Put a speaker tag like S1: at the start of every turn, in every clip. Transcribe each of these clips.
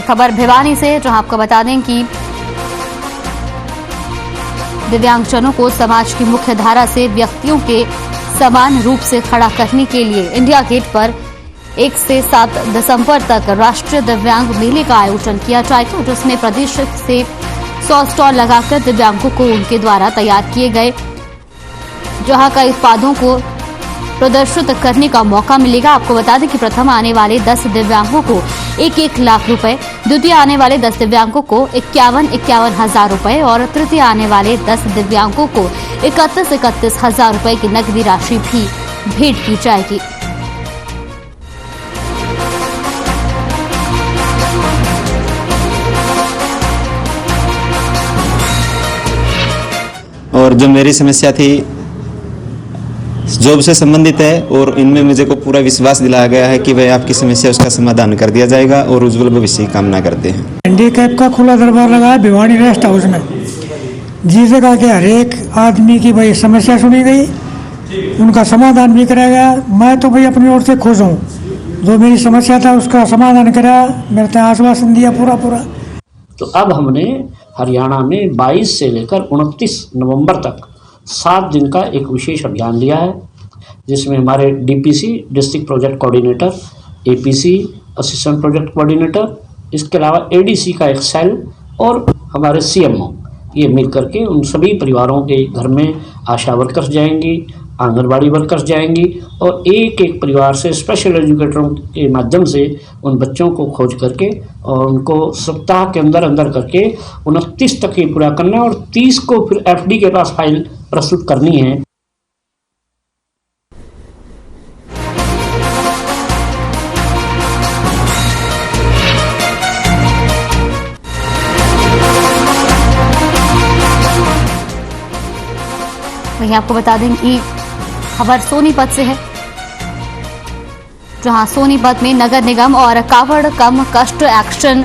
S1: खबर भिवानी से, जहां आपको बता दें कि दिव्यांगजनों को समाज की मुख्य धारा से व्यक्तियों के समान रूप से खड़ा करने के लिए इंडिया गेट पर 1 से 7 दिसंबर तक राष्ट्रीय दिव्यांग मेले का आयोजन किया जाएगा, जिसमें प्रदेश से 100 स्टॉल लगाकर दिव्यांगों को उनके द्वारा तैयार किए गए जहां का उत्पादों को प्रदर्शित करने का मौका मिलेगा। आपको बता दें कि प्रथम आने वाले 10 दिव्यांगों को 1-1 लाख रुपए, द्वितीय आने वाले 10 दिव्यांगों को 51-51 हजार रुपए और तृतीय आने वाले 10 दिव्यांगों को 31-31 हजार रुपए की नकदी राशि भी भेंट की जाएगी।
S2: और जो मेरी समस्या थी जॉब से संबंधित है और इनमें मुझे को पूरा विश्वास दिलाया गया है कि भाई आपकी समस्या उसका समाधान कर दिया जाएगा और उज्जवल भविष्य की कामना करते हैं।
S3: हैंडीकैप का खुला दरबार लगा है भिवानी रेस्ट हाउस में। जिस जगह के हर एक आदमी की भाई समस्या सुनी गई, उनका समाधान भी कराया गया। मैं तो भाई अपनी ओर से खुश हूँ, जो मेरी समस्या था उसका समाधान कराया, मेरे को आश्वासन दिया पूरा।
S4: तो अब हमने हरियाणा में 22 से लेकर 29 नवंबर तक 7 दिन का एक विशेष अभियान लिया है, जिसमें हमारे DPC district project coordinator, APC assistant project coordinator, इसके अलावा एडीसी का एक सेल और हमारे सीएमओ, ये मिल करके उन सभी परिवारों के घर में आशा वर्कर्स जाएंगी, आंगनबाड़ी वर्कर्स जाएंगी और एक एक परिवार से स्पेशल एजुकेटरों के माध्यम से उन बच्चों को खोज करके और उनको सप्ताह के अंदर करके 29 तक ये पूरा करना है और 30 को फिर एफडी के पास फाइल प्रस्तुत करनी है।
S1: वहीं आपको बता दें कि खबर सोनीपत से है, जहां सोनीपत में नगर निगम और कावड़ कम कष्ट एक्शन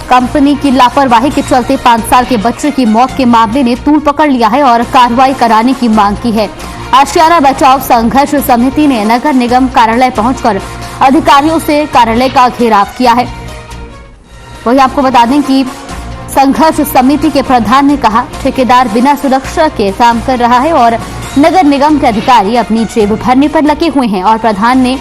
S1: कंपनी की लापरवाही के चलते 5 साल के बच्चे की मौत के मामले ने तूल पकड़ लिया है और कार्रवाई कराने की मांग की है। आशियाना बचाव संघर्ष समिति ने नगर निगम कार्यालय पहुंचकर अधिकारियों से कार्यालय का घेराव किया है। वहीं आपको बता दें कि संघर्ष समिति के प्रधान ने कहा, ठेकेदार बिना सुरक्षा के काम कर रहा है और नगर निगम के अधिकारी अपनी जेब भरने पर लगे हुए हैं। और प्रधान ने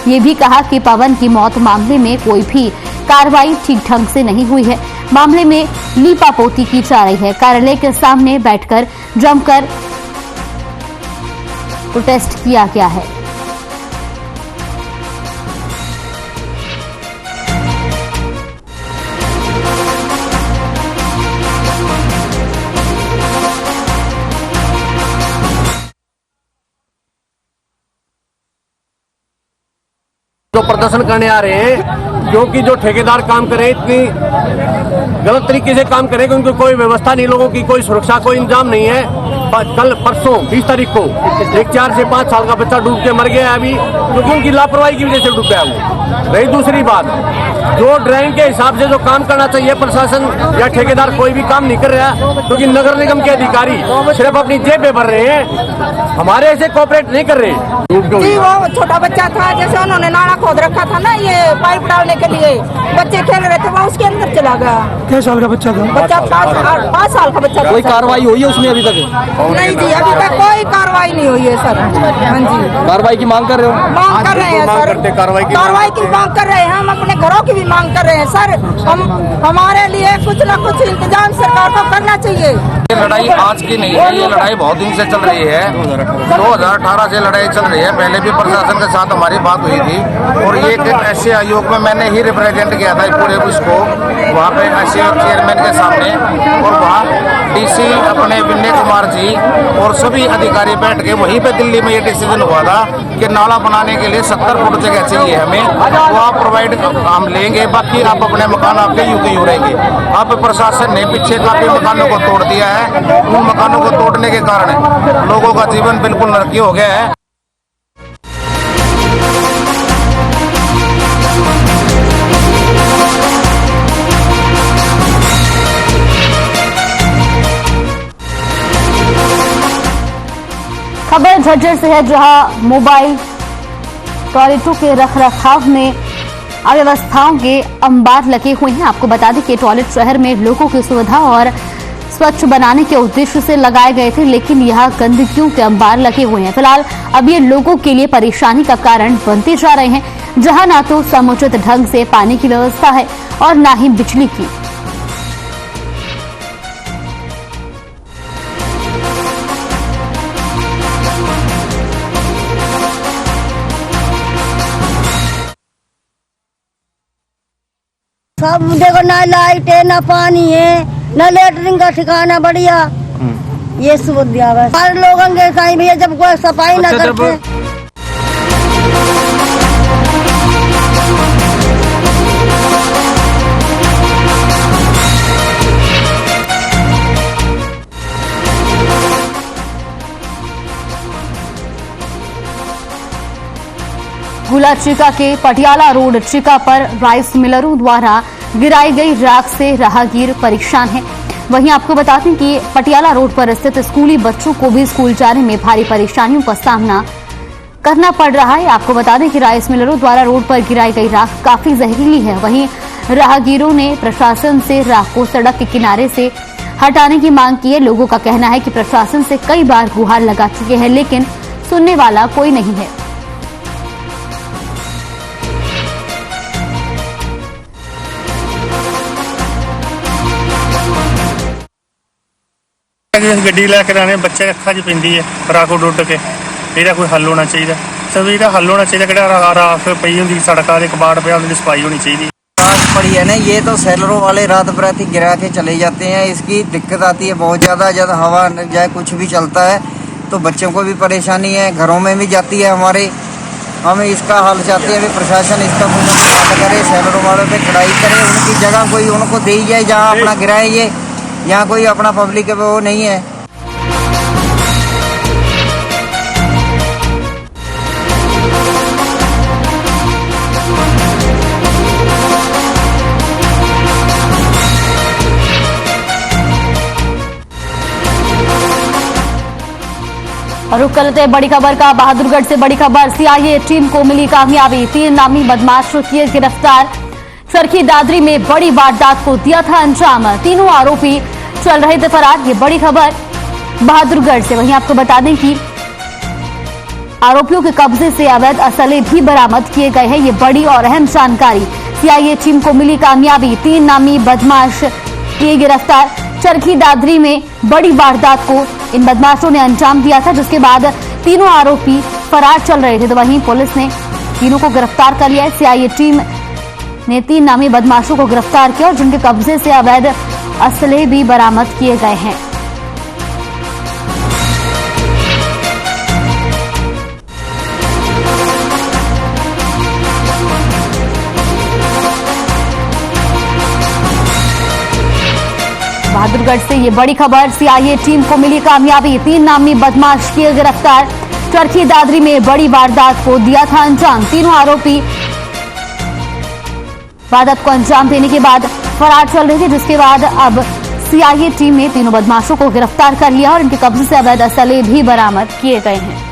S1: ये भी कहा कि पवन की मौत मामले में कोई भी कार्रवाई ठीक ढंग से नहीं हुई है। मामले में लीपापोती की जा रही है। कार्यालय के सामने बैठकर जमकर प्रोटेस्ट किया गया है।
S5: जो प्रदर्शन करने आ रहे हैं, क्योंकि जो ठेकेदार काम कर रहे हैं इतनी गलत तरीके से काम करें कि उनको कोई व्यवस्था नहीं, लोगों की कोई सुरक्षा, कोई इंतजाम नहीं है। कल परसों 20 तारीख को एक 4 से 5 साल का बच्चा डूब के मर गया है अभी, क्योंकि उनकी लापरवाही की वजह से डूब गया वो। रही दूसरी बात, जो ड्राइंग के हिसाब से जो काम करना चाहिए प्रशासन या ठेकेदार कोई भी काम नहीं कर रहा, क्योंकि नगर निगम के अधिकारी सिर्फ अपनी जेब में भर रहे हैं, हमारे ऐसे कोऑपरेट नहीं कर रहे।
S6: जी वो छोटा बच्चा था, जैसे उन्होंने नाला खोद रखा था ना ये पाइप डालने के लिए, बच्चे खेल रहे थे, वो उसके अंदर चला गया।
S3: क्या साल का बच्चा था?
S6: बच्चा 5 साल का बच्चा था।
S5: कोई कार्रवाई हुई है उसमें अभी तक?
S6: नहीं जी, अभी तक कोई कार्रवाई नहीं हुई है सर। हाँ जी,
S5: कार्रवाई की मांग कर रहे हो?
S6: मांग कर रहे हैं सर, कार्रवाई की मांग कर रहे हैं। हम अपने घरों की भी मांग कर रहे हैं सर। हमारे लिए कुछ न कुछ इंतजाम सरकार को करना चाहिए।
S7: ये लड़ाई आज की नहीं है, ये लड़ाई बहुत दिन से चल रही है। 2018 से लड़ाई चल रही है। पहले भी प्रशासन के साथ हमारी बात हुई थी और ये ऐसे आयोग में मैंने ही रिप्रेजेंट किया था पूरे उसको, वहाँ पे ऐसे चेयरमैन के सामने, और वहाँ डीसी अपने विनय कुमार जी और सभी अधिकारी बैठ के वहीं पे दिल्ली में ये डिसीजन हुआ था कि नाला बनाने के लिए 70 फुट जगह चाहिए हमें, वो आप प्रोवाइड हम लेंगे, बाकी आप अपने मकान आपके यूं के यूं रहेंगे। अब प्रशासन ने पीछे काफी मकानों को तोड़ दिया है। उन मकानों को तोड़ने के कारण लोगों का जीवन बिल्कुल नरकी हो गया है।
S1: खबर झज्जर से है, जहां मोबाइल टॉयलेटों के रखरखाव में अव्यवस्थाओं के अंबार लगे हुए हैं। आपको बता दें कि टॉयलेट शहर में लोगों की सुविधा और स्वच्छ बनाने के उद्देश्य से लगाए गए थे, लेकिन यहां गंदगियों के अंबार लगे हुए हैं। फिलहाल अब ये लोगों के लिए परेशानी का कारण बनते जा रहे हैं, जहां ना तो समुचित ढंग से पानी की व्यवस्था है और ना ही बिजली की।
S8: सब देखो, ना लाइट है, ना पानी है, ना लेटरिन का ठिकाना बढ़िया, ये सुविधा है। हर लोगों के कहीं भैया जब कोई सफाई ना करते।
S1: गुला चिका के पटियाला रोड चिका पर राइस मिलरों द्वारा गिराई गई राख से राहगीर परेशान हैं। वहीं आपको बता दें कि पटियाला रोड पर स्थित स्कूली बच्चों को भी स्कूल जाने में भारी परेशानियों का सामना करना पड़ रहा है। आपको बता दें कि राइस मिलरों द्वारा रोड पर गिराई गई राख काफी जहरीली है। वहीं राहगीरों ने प्रशासन से राख को सड़क के किनारे से हटाने की मांग की है। लोगों का कहना है कि प्रशासन से कई बार गुहार लगा चुके हैं, लेकिन सुनने वाला कोई नहीं है।
S9: गड्डी लैके आने बच्चे अखा च पैंदी है राख डुੱਡ के, ਇਹਦਾ कोई हल होना चाहिए। सब ਇਹਦਾ हल होना चाहिए। ਕਿਹੜਾ राख पई ਹੁੰਦੀ सड़कों के कबाड़ पे ਉਹਦੀ सफाई होनी चाहिए।
S10: राख पड़ी है ना, ये तो सेलरों वाले रात बरात ही गिरा के चले जाते हैं। इसकी दिक्कत आती है बहुत ज़्यादा। जब हवा जाए कुछ भी चलता है तो बच्चों को भी परेशानी है, घरों में भी जाती है हमारे। हम इसका हल चाहते हैं कि प्रशासन इसका बंद करे, सेलरों वालों पे कड़ाई करे, उनकी जगह कोई उनको दी जाए जहाँ अपना गिराए। ये यहाँ कोई अपना पब्लिक वो नहीं है।
S1: और रुक करते हैं बड़ी खबर का। बहादुरगढ़ से बड़ी खबर, सीआईए टीम को मिली कामयाबी, 3 नामी बदमाश किए गिरफ्तार। चरखी दादरी में बड़ी वारदात को दिया था अंजाम, तीनों आरोपी चल रहे थे फरार। ये बड़ी खबर बहादुरगढ़ से। वहीं आपको बता दें कि आरोपियों के कब्जे से अवैध असले भी बरामद किए गए हैं। ये बड़ी और अहम जानकारी। सीआईए टीम को मिली कामयाबी, 3 नामी बदमाश किए गिरफ्तार। चरखी दादरी में बड़ी वारदात को इन बदमाशों ने अंजाम दिया था, जिसके बाद तीनों आरोपी फरार चल रहे थे। तो वहीं पुलिस ने तीनों को गिरफ्तार कर लिया है। सीआईए टीम ने 3 नामी बदमाशों को गिरफ्तार किया और जिनके कब्जे से अवैध असले भी बरामद किए गए हैं। बहादुरगढ़ से ये बड़ी खबर, सीआईए टीम को मिली कामयाबी, 3 नामी बदमाश किए गिरफ्तार। चरखी दादरी में बड़ी वारदात को दिया था अंजाम, तीनों आरोपी वारदात को अंजाम देने के बाद फरार चल रहे थे, जिसके बाद अब सीआईए टीम ने तीनों बदमाशों को गिरफ्तार कर लिया और इनके कब्जे से अवैध असले भी बरामद किए गए हैं।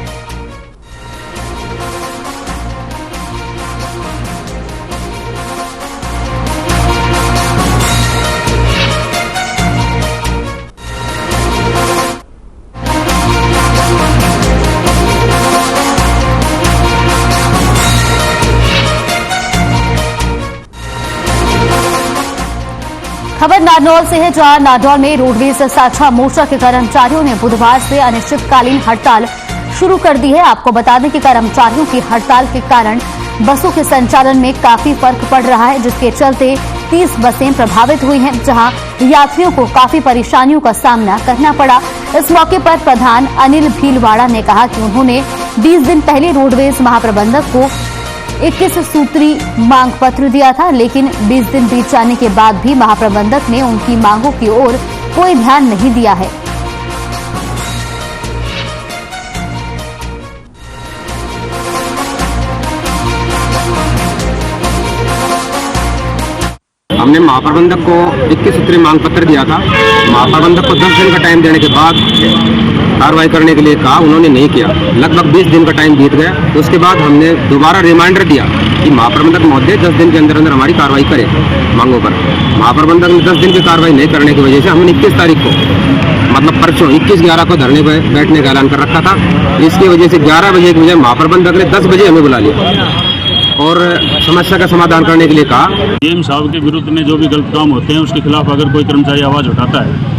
S1: खबर नारनौल से है, जहां नारनौल में रोडवेज साझा मोर्चा के कर्मचारियों ने बुधवार से अनिश्चितकालीन हड़ताल शुरू कर दी है। आपको बता दें कि कर्मचारियों की हड़ताल के कारण बसों के संचालन में काफी फर्क पड़ रहा है, जिसके चलते 30 बसें प्रभावित हुई हैं, जहां यात्रियों को काफी परेशानियों का सामना करना पड़ा। इस मौके पर प्रधान अनिल भीलवाड़ा ने कहा कि उन्होंने 20 दिन पहले रोडवेज महाप्रबंधक को 21 सूत्री मांग पत्र दिया था, लेकिन 20 दिन बीत जाने के बाद भी महाप्रबंधक ने उनकी मांगों की ओर कोई ध्यान नहीं दिया है।
S11: हमने महाप्रबंधक को 21 सूत्री मांग पत्र दिया था। महाप्रबंधक को 10 दिन का टाइम देने के बाद कार्रवाई करने के लिए कहा, उन्होंने नहीं किया। लगभग 20 दिन का टाइम बीत गया। तो उसके बाद हमने दोबारा रिमाइंडर दिया कि महाप्रबंधक महोदय 10 दिन के अंदर अंदर हमारी कार्रवाई करे मांगों पर। महाप्रबंधक ने 10 दिन की कार्रवाई नहीं करने की वजह से हमने 21 तारीख को, मतलब परसों 21/11 को धरने पर बैठने का ऐलान कर रखा था। इसकी वजह से 11 बजे की बजाय महाप्रबंधक ने 10 बजे हमें बुला लिया और समस्या का समाधान करने के लिए कहा।
S12: डीएम साहब के विरुद्ध में जो भी गलत काम होते हैं उसके खिलाफ अगर कोई कर्मचारी आवाज़ उठाता है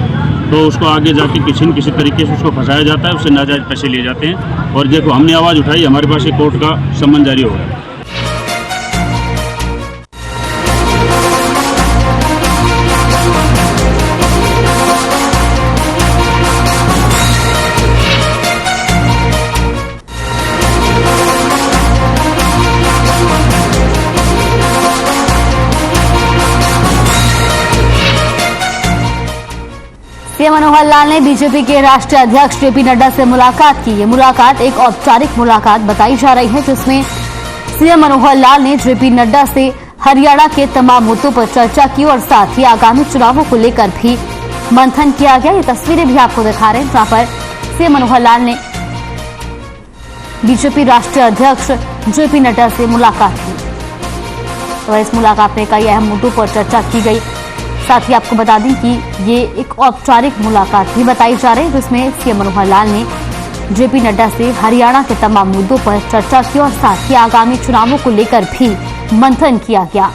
S12: तो उसको आगे जाके किसी न किसी तरीके से उसको फंसाया जाता है, उससे नाजायज पैसे लिए जाते हैं। और देखो, हमने आवाज़ उठाई, हमारे पास एक कोर्ट का सम्मन जारी हो गया।
S1: सीएम मनोहर लाल ने बीजेपी के राष्ट्रीय अध्यक्ष जेपी नड्डा से मुलाकात की। ये मुलाकात एक औपचारिक मुलाकात बताई जा रही है, जिसमें सीएम मनोहर लाल ने जेपी नड्डा से हरियाणा के तमाम मुद्दों पर चर्चा की और साथ ही आगामी चुनावों को लेकर भी मंथन किया गया। ये तस्वीरें भी आपको दिखा रहे हैं, जहां पर सीएम मनोहर लाल ने बीजेपी राष्ट्रीय अध्यक्ष जेपी नड्डा से मुलाकात की। तो इस मुलाकात में कई अहम मुद्दों पर चर्चा की गई। साथ ही आपको बता दें कि ये एक औपचारिक मुलाकात भी बताई जा रही है, जिसमें सीएम मनोहर लाल ने जेपी नड्डा से हरियाणा के तमाम मुद्दों पर चर्चा की और साथ ही आगामी चुनावों को लेकर भी मंथन किया गया।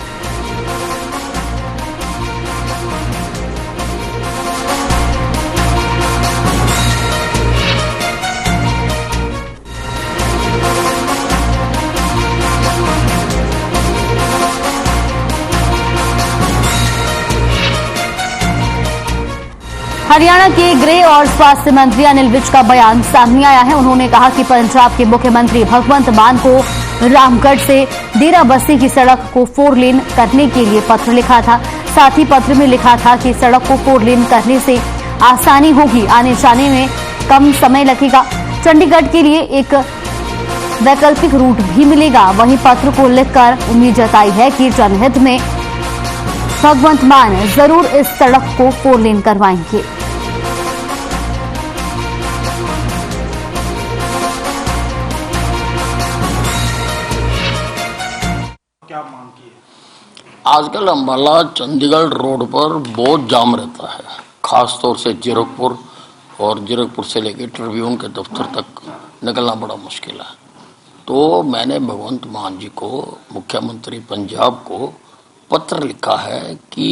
S1: हरियाणा के गृह और स्वास्थ्य मंत्री अनिल विज का बयान सामने आया है। उन्होंने कहा कि पंजाब के मुख्यमंत्री भगवंत मान को रामगढ़ से डेराबस्सी की सड़क को 4 लेन करने के लिए पत्र लिखा था। साथ ही पत्र में लिखा था कि सड़क को 4 लेन करने से आसानी होगी, आने जाने में कम समय लगेगा, चंडीगढ़ के लिए एक वैकल्पिक रूट भी मिलेगा। वहीं पत्र को लिखकर उम्मीद जताई है कि जनहित में भगवंत मान जरूर इस सड़क को 4 लेन करवाएंगे।
S13: आजकल अम्बाला चंडीगढ़ रोड पर बहुत जाम रहता है, खास तौर से जीरकपुर और जीरकपुर से लेकर ट्रिब्यून के दफ्तर तक निकलना बड़ा मुश्किल है। तो मैंने भगवंत मान जी को, मुख्यमंत्री पंजाब को पत्र लिखा है कि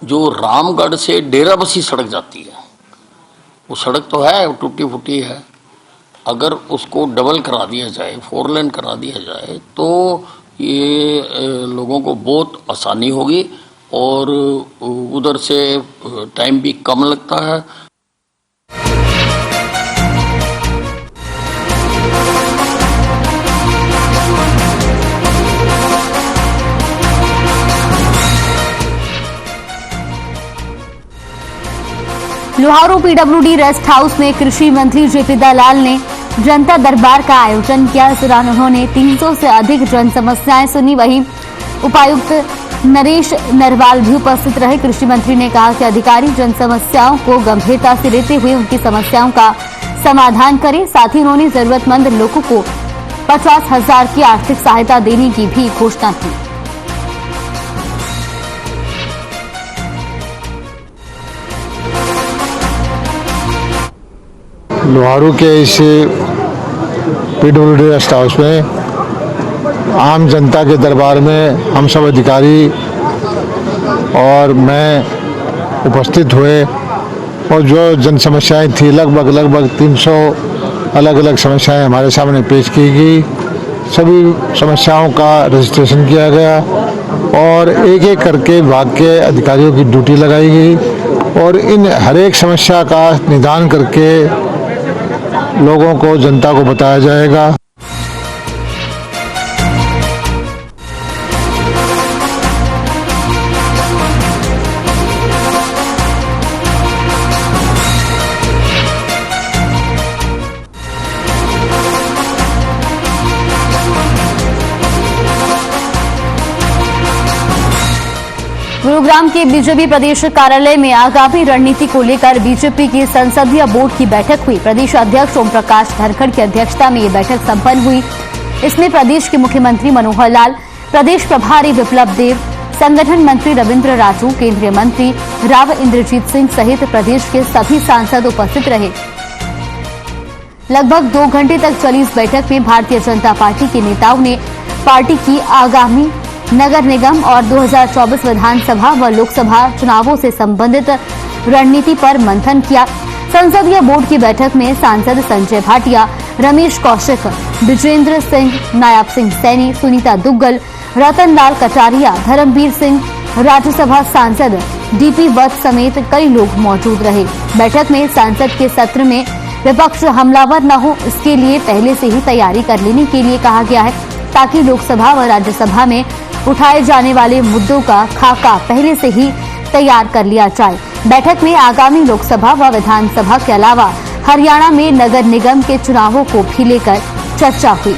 S13: जो रामगढ़ से डेराबस्सी सड़क जाती है, वो सड़क तो है, टूटी फूटी है, अगर उसको डबल करा दिया जाए, 4 लेन करा दिया जाए तो ये लोगों को बहुत आसानी होगी और उधर से टाइम भी कम लगता है।
S1: लोहारू पीडब्ल्यूडी रेस्ट हाउस में कृषि मंत्री जेपी दलाल ने जनता दरबार का आयोजन किया। इस दौरान उन्होंने 300 से अधिक जन समस्याएं सुनी। वहीं उपायुक्त नरेश नरवाल भी उपस्थित रहे। कृषि मंत्री ने कहा कि अधिकारी जन समस्याओं को गंभीरता से लेते हुए उनकी समस्याओं का समाधान करें। साथ ही उन्होंने जरूरतमंद लोगों को 50,000 की आर्थिक सहायता देने की भी घोषणा की।
S14: लोहारू के इस पीडब्ल्यूडी रेस्ट हाउस में आम जनता के दरबार में हम सब अधिकारी और मैं उपस्थित हुए और जो जन समस्याएं थी लगभग 300 अलग अलग समस्याएं हमारे सामने पेश की गई। सभी समस्याओं का रजिस्ट्रेशन किया गया और एक एक करके विभाग के अधिकारियों की ड्यूटी लगाई गई और इन हर एक समस्या का निदान करके लोगों को, जनता को बताया जाएगा।
S1: गुरुग्राम के बीजेपी प्रदेश कार्यालय में आगामी रणनीति को लेकर बीजेपी की संसदीय बोर्ड की बैठक हुई। प्रदेश अध्यक्ष ओम प्रकाश धनखड़ की अध्यक्षता में ये बैठक संपन्न हुई। इसमें प्रदेश के मुख्यमंत्री मनोहर लाल, प्रदेश प्रभारी विप्लव देव, संगठन मंत्री रविंद्र राजू, केंद्रीय मंत्री राव इंद्रजीत सिंह सहित प्रदेश के सभी सांसद उपस्थित रहे। लगभग 2 घंटे तक चली इस बैठक में भारतीय जनता पार्टी के नेताओं ने पार्टी की आगामी नगर निगम और 2024 विधानसभा व लोकसभा चुनावों से संबंधित रणनीति पर मंथन किया। संसदीय बोर्ड की बैठक में सांसद संजय भाटिया, रमेश कौशिक, विजेंद्र सिंह, नायब सिंह सैनी, सुनीता दुग्गल, रतन लाल कटारिया, धर्मवीर सिंह, राज्यसभा सांसद डीपी वत्स समेत कई लोग मौजूद रहे। बैठक में सांसद के सत्र में विपक्ष हमलावर न हो, इसके लिए पहले से ही तैयारी कर लेने के लिए कहा गया है, ताकि लोकसभा व राज्यसभा में उठाए जाने वाले मुद्दों का खाका पहले से ही तैयार कर लिया जाए। बैठक में आगामी लोकसभा व विधानसभा के अलावा हरियाणा में नगर निगम के चुनावों को भी लेकर चर्चा हुई।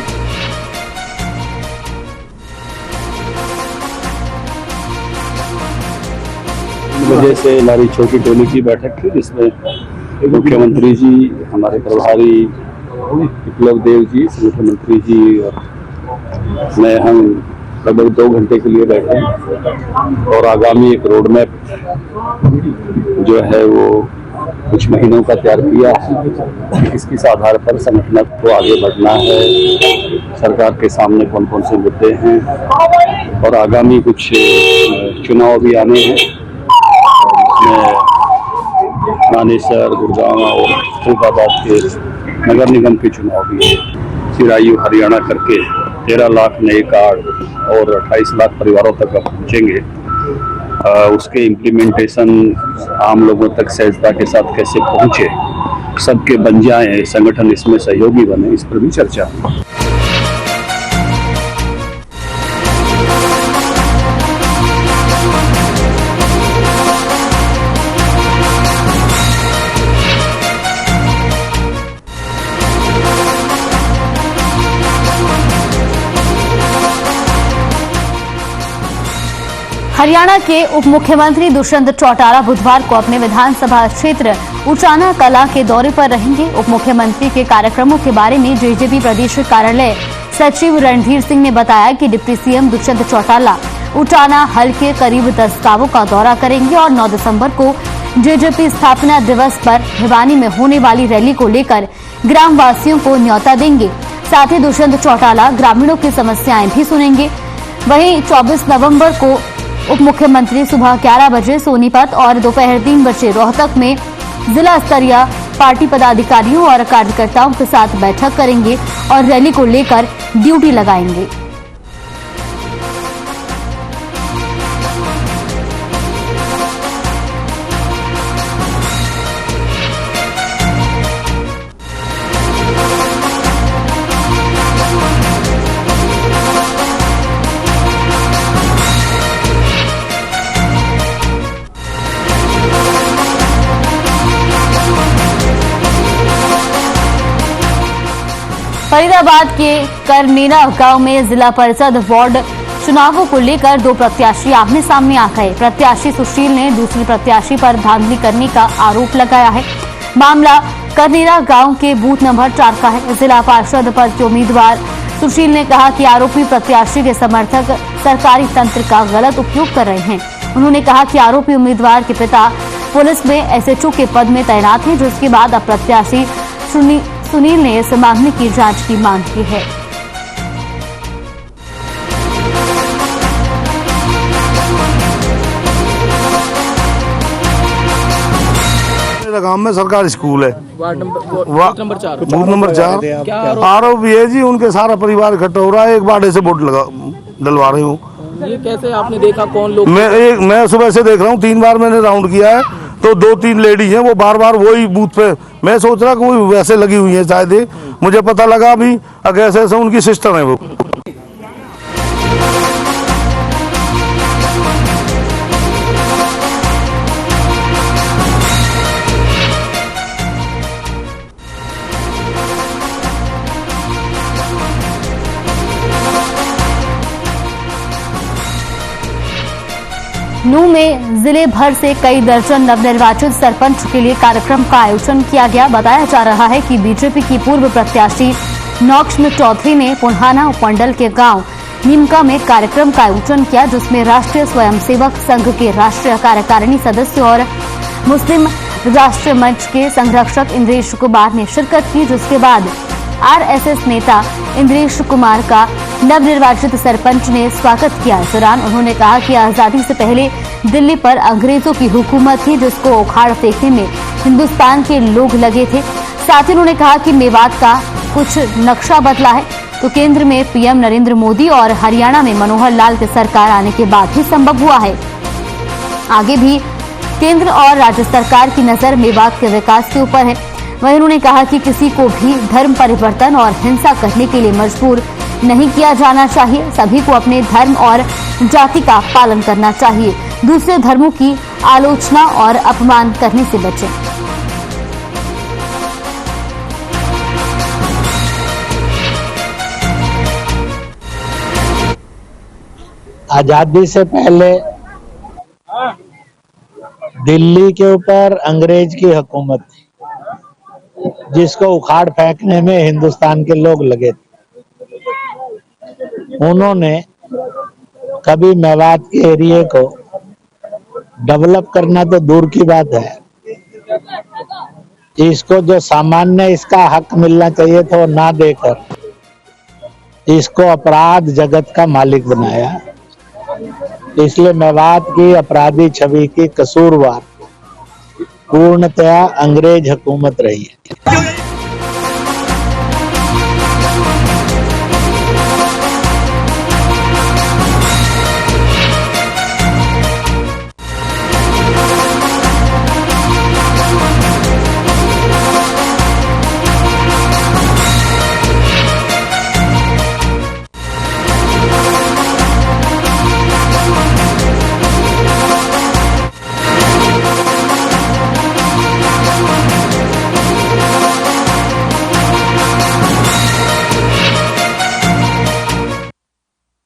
S15: वजह से हमारी छोटी टोली की बैठक थी, जिसमें मुख्यमंत्री जी, हमारे प्रभारी विप्लव देव जी, संगठन मंत्री जी और मैं, हम लगभग 2 घंटे के लिए बैठे और आगामी एक रोड मैप जो है वो कुछ महीनों का तैयार किया है। किस आधार पर संगठन को आगे बढ़ना है, सरकार के सामने कौन कौन से मुद्दे हैं और आगामी कुछ चुनाव भी आने हैं, मानेसर, गुड़गांव और फरीदाबाद के नगर निगम के चुनाव भी है। चिरायु हरियाणा करके 13 लाख नए कार्ड और 28 लाख परिवारों तक पहुँचेंगे। उसके इम्प्लीमेंटेशन आम लोगों तक सहजता के साथ कैसे पहुँचे, सबके बन जाए, संगठन इसमें सहयोगी बने, इस पर भी चर्चा।
S1: हरियाणा के उप मुख्यमंत्री दुष्यंत चौटाला बुधवार को अपने विधानसभा क्षेत्र उचाना कला के दौरे पर रहेंगे। उप मुख्यमंत्री के कार्यक्रमों के बारे में जेजेपी प्रदेश कार्यालय सचिव रणधीर सिंह ने बताया कि डिप्टी सीएम दुष्यंत चौटाला उचाना हल के करीब 10 गांवों का दौरा करेंगे और 9 दिसंबर को जेजेपी स्थापना दिवस पर भिवानी में होने वाली रैली को लेकर ग्रामवासियों को न्योता देंगे। साथ ही दुष्यंत चौटाला ग्रामीणों की समस्याएं भी सुनेंगे। वहीं 24 नवंबर को उप मुख्यमंत्री सुबह 11 बजे सोनीपत और दोपहर 3 बजे रोहतक में जिला स्तरीय पार्टी पदाधिकारियों और कार्यकर्ताओं के साथ बैठक करेंगे और रैली को लेकर ड्यूटी लगाएंगे। फरीदाबाद के करनेरा गांव में जिला परिषद वार्ड चुनावों को लेकर 2 प्रत्याशी आमने सामने आ गए। प्रत्याशी सुशील ने दूसरे प्रत्याशी पर धांधली करने का आरोप लगाया है। मामला करनेरा गांव के बूथ नंबर 4 का है। जिला पार्षद पद के उम्मीदवार सुशील ने कहा कि आरोपी प्रत्याशी के समर्थक सरकारी तंत्र का गलत उपयोग कर रहे हैं। उन्होंने कहा कि आरोपी उम्मीदवार के पिता पुलिस में एसएचओ के पद में तैनात हैं, जिसके बाद अब प्रत्याशी सुनील ने इस मामले की जांच की मांग की है।
S16: गांव में सरकारी स्कूल है, बूथ नंबर 4। आरोप ये जी उनके सारा परिवार इकट्ठा हो रहा है, एक बाड़े से वोट डलवा रहे हूँ।
S17: ये कैसे आपने देखा, कौन लोग?
S16: मैं सुबह से देख रहा हूँ, 3 बार मैंने राउंड किया है, तो 2-3 लेडीज हैं, वो बार बार वही बूथ पे। मैं सोच रहा कोई वैसे लगी हुई है शायद, मुझे पता लगा अभी कैसे उनकी सिस्टर है वो।
S1: नूंह में जिले भर से कई दर्जन नवनिर्वाचित सरपंच के लिए कार्यक्रम का आयोजन किया गया। बताया जा रहा है कि बीजेपी की पूर्व प्रत्याशी नौक्ष्म चौधरी ने पुन्हाना उपमंडल के गांव नीमका में कार्यक्रम का आयोजन किया, जिसमें राष्ट्रीय स्वयंसेवक संघ के राष्ट्रीय कार्यकारिणी सदस्य और मुस्लिम राष्ट्रीय मंच के संरक्षक इंद्रेश कुमार ने शिरकत की, जिसके बाद आरएसएस नेता इंद्रेश कुमार का नवनिर्वाचित सरपंच ने स्वागत किया। इस दौरान उन्होंने कहा कि आजादी से पहले दिल्ली पर अंग्रेजों की हुकूमत थी, जिसको उखाड़ फेंकने में हिंदुस्तान के लोग लगे थे। साथ ही उन्होंने कहा कि मेवात का कुछ नक्शा बदला है तो केंद्र में पीएम नरेंद्र मोदी और हरियाणा में मनोहर लाल की सरकार आने के बाद ही संभव हुआ है। आगे भी केंद्र और राज्य सरकार की नजर मेवात के विकास के ऊपर है। वहीं उन्होंने कहा कि किसी को भी धर्म परिवर्तन और हिंसा करने के लिए मजबूर नहीं किया जाना चाहिए। सभी को अपने धर्म और जाति का पालन करना चाहिए। दूसरे धर्मों की आलोचना और अपमान करने से बचें।
S18: आजादी से पहले दिल्ली के ऊपर अंग्रेज की हुकूमत थी, जिसको उखाड़ फेंकने में हिंदुस्तान के लोग लगे थे। उन्होंने कभी मेवात के एरिया को डेवलप करना तो दूर की बात है, इसको जो सामान्य इसका हक मिलना चाहिए था वो ना देकर इसको अपराध जगत का मालिक बनाया। इसलिए मेवात की अपराधी छवि की कसूरवार पूर्णतया अंग्रेज हुकूमत रही है।